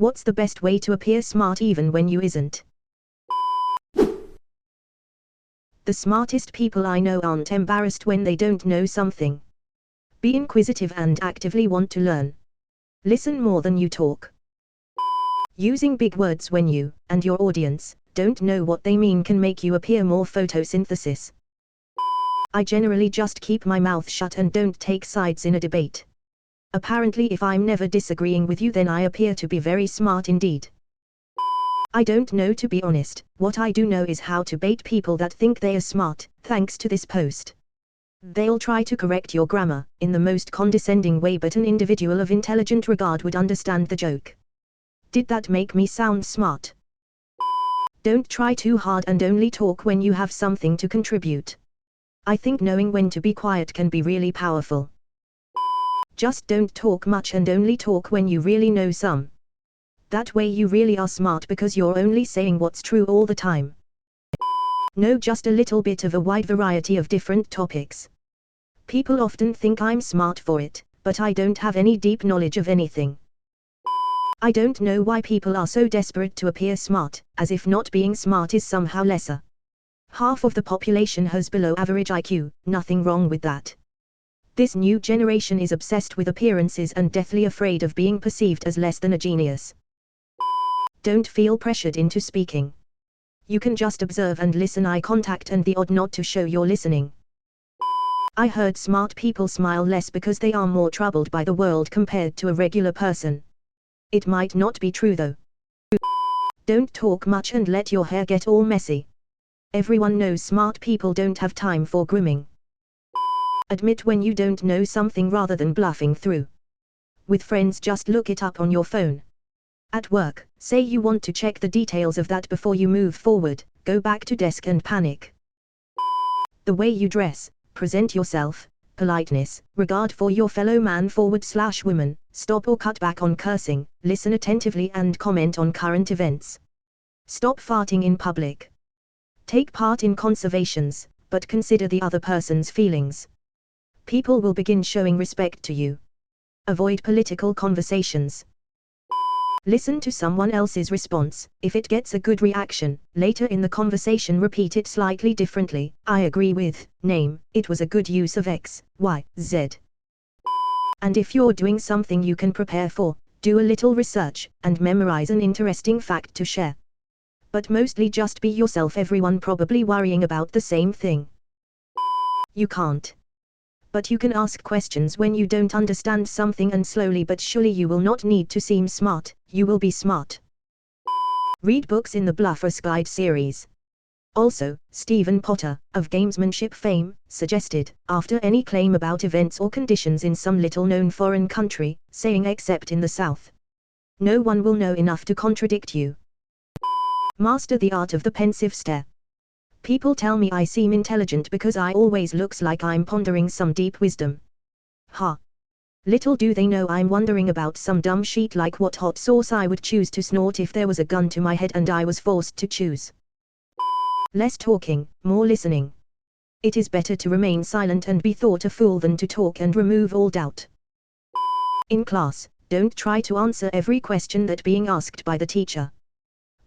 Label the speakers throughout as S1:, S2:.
S1: What's the best way to appear smart even when you isn't? The smartest people I know aren't embarrassed when they don't know something. Be inquisitive and actively want to learn. Listen more than you talk. Using big words when you, and your audience, don't know what they mean can make you appear more photosynthesis. I generally just keep my mouth shut and don't take sides in a debate. Apparently if I'm never disagreeing with you then I appear to be very smart indeed. I don't know, to be honest. What I do know is how to bait people that think they are smart, thanks to this post. They'll try to correct your grammar, in the most condescending way, but an individual of intelligent regard would understand the joke. Did that make me sound smart? Don't try too hard and only talk when you have something to contribute. I think knowing when to be quiet can be really powerful. Just don't talk much and only talk when you really know some. That way you really are smart because you're only saying what's true all the time. Know just a little bit of a wide variety of different topics. People often think I'm smart for it, but I don't have any deep knowledge of anything. I don't know why people are so desperate to appear smart, as if not being smart is somehow lesser. Half of the population has below average IQ, nothing wrong with that. This new generation is obsessed with appearances and deathly afraid of being perceived as less than a genius. Don't feel pressured into speaking. You can just observe and listen, eye contact and the odd nod to show you're listening. I heard smart people smile less because they are more troubled by the world compared to a regular person. It might not be true though. Don't talk much and let your hair get all messy. Everyone knows smart people don't have time for grooming. Admit when you don't know something rather than bluffing through. With friends, just look it up on your phone. At work, say you want to check the details of that before you move forward, go back to desk and panic. The way you dress, present yourself, politeness, regard for your fellow man/woman, stop or cut back on cursing, listen attentively and comment on current events. Stop farting in public. Take part in conversations, but consider the other person's feelings. People will begin showing respect to you. Avoid political conversations. Listen to someone else's response. If it gets a good reaction, later in the conversation repeat it slightly differently. I agree with, name, it was a good use of X, Y, Z. And if you're doing something you can prepare for, do a little research, and memorize an interesting fact to share. But mostly just be yourself, everyone probably worrying about the same thing. You can't. But you can ask questions when you don't understand something, and slowly but surely you will not need to seem smart, you will be smart. Read books in the Bluffer's Guide series. Also, Stephen Potter, of gamesmanship fame, suggested, after any claim about events or conditions in some little-known foreign country, saying except in the South. No one will know enough to contradict you. Master the art of the pensive stare. People tell me I seem intelligent because I always looks like I'm pondering some deep wisdom. Ha! Little do they know I'm wondering about some dumb shit like what hot sauce I would choose to snort if there was a gun to my head and I was forced to choose. Less talking, more listening. It is better to remain silent and be thought a fool than to talk and remove all doubt. In class, don't try to answer every question that being asked by the teacher.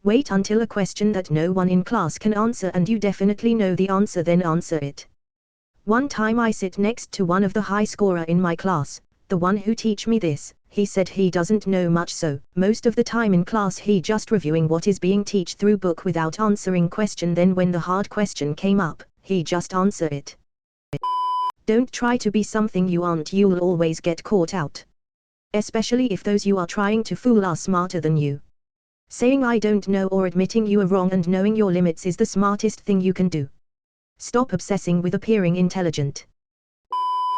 S1: Wait until a question that no one in class can answer and you definitely know the answer, then answer it. One time I sit next to one of the high scorer in my class, the one who teach me this. He said he doesn't know much, so most of the time in class he just reviewing what is being teach through book without answering question. Then when the hard question came up, he just answer it. Don't try to be something you aren't, you'll always get caught out. Especially if those you are trying to fool are smarter than you. Saying I don't know or admitting you are wrong and knowing your limits is the smartest thing you can do. Stop obsessing with appearing intelligent.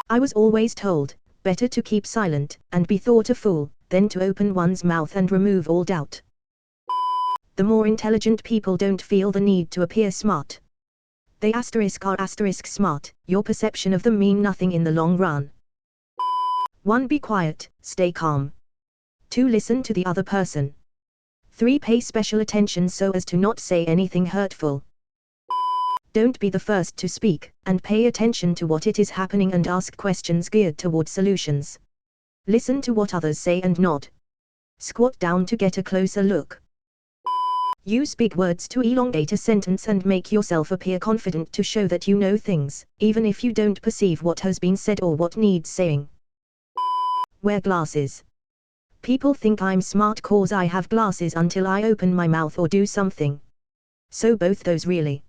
S1: I was always told, better to keep silent, and be thought a fool, than to open one's mouth and remove all doubt. The more intelligent people don't feel the need to appear smart. They are smart, your perception of them mean nothing in the long run. 1. Be quiet, stay calm. 2. Listen to the other person. 3. Pay special attention so as to not say anything hurtful. Don't be the first to speak, and pay attention to what it is happening and ask questions geared toward solutions. Listen to what others say and nod. Squat down to get a closer look. Use big words to elongate a sentence and make yourself appear confident to show that you know things, even if you don't perceive what has been said or what needs saying. Wear glasses. People think I'm smart cause I have glasses until I open my mouth or do something. So both those really.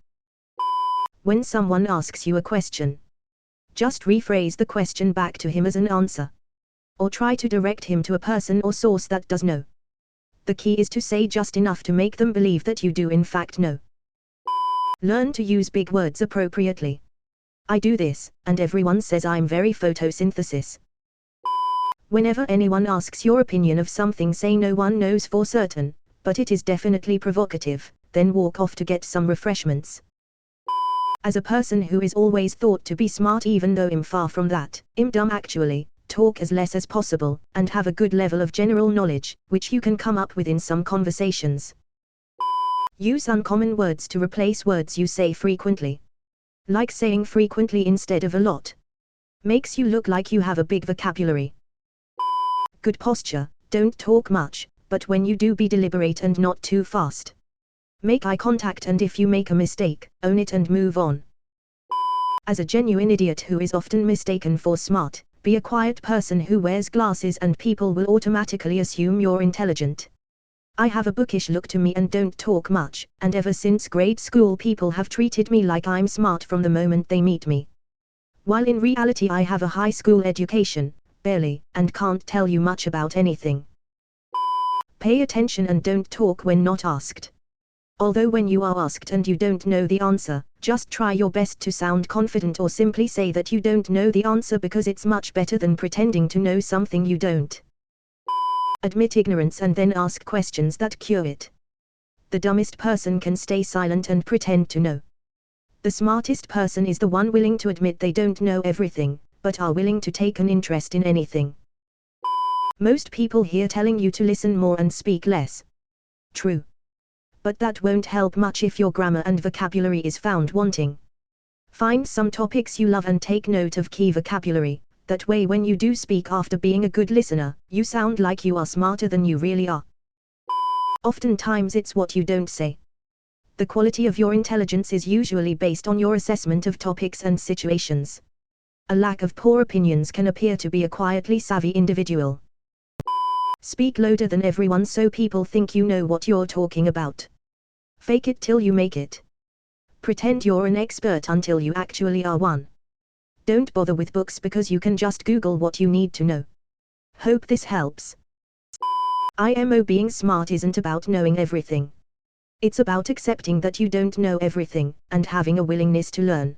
S1: When someone asks you a question, just rephrase the question back to him as an answer. Or try to direct him to a person or source that does know. The key is to say just enough to make them believe that you do in fact know. Learn to use big words appropriately. I do this, and everyone says I'm very photosynthesis. Whenever anyone asks your opinion of something, say no one knows for certain, but it is definitely provocative, then walk off to get some refreshments. As a person who is always thought to be smart even though I'm far from that, I'm dumb actually. Talk as less as possible, and have a good level of general knowledge, which you can come up with in some conversations. Use uncommon words to replace words you say frequently. Like saying frequently instead of a lot. Makes you look like you have a big vocabulary. Good posture, don't talk much, but when you do, be deliberate and not too fast. Make eye contact, and if you make a mistake, own it and move on. As a genuine idiot who is often mistaken for smart, be a quiet person who wears glasses and people will automatically assume you're intelligent. I have a bookish look to me and don't talk much, and ever since grade school people have treated me like I'm smart from the moment they meet me. While in reality I have a high school education, barely, and can't tell you much about anything. Pay attention and don't talk when not asked. Although when you are asked and you don't know the answer, just try your best to sound confident or simply say that you don't know the answer, because it's much better than pretending to know something you don't. Admit ignorance and then ask questions that cure it. The dumbest person can stay silent and pretend to know. The smartest person is the one willing to admit they don't know everything, but are willing to take an interest in anything. Most people here telling you to listen more and speak less. True. But that won't help much if your grammar and vocabulary is found wanting. Find some topics you love and take note of key vocabulary, that way when you do speak after being a good listener, you sound like you are smarter than you really are. Oftentimes it's what you don't say. The quality of your intelligence is usually based on your assessment of topics and situations. A lack of poor opinions can appear to be a quietly savvy individual. Speak louder than everyone so people think you know what you're talking about. Fake it till you make it. Pretend you're an expert until you actually are one. Don't bother with books because you can just Google what you need to know. Hope this helps. IMO: being smart isn't about knowing everything. It's about accepting that you don't know everything, and having a willingness to learn.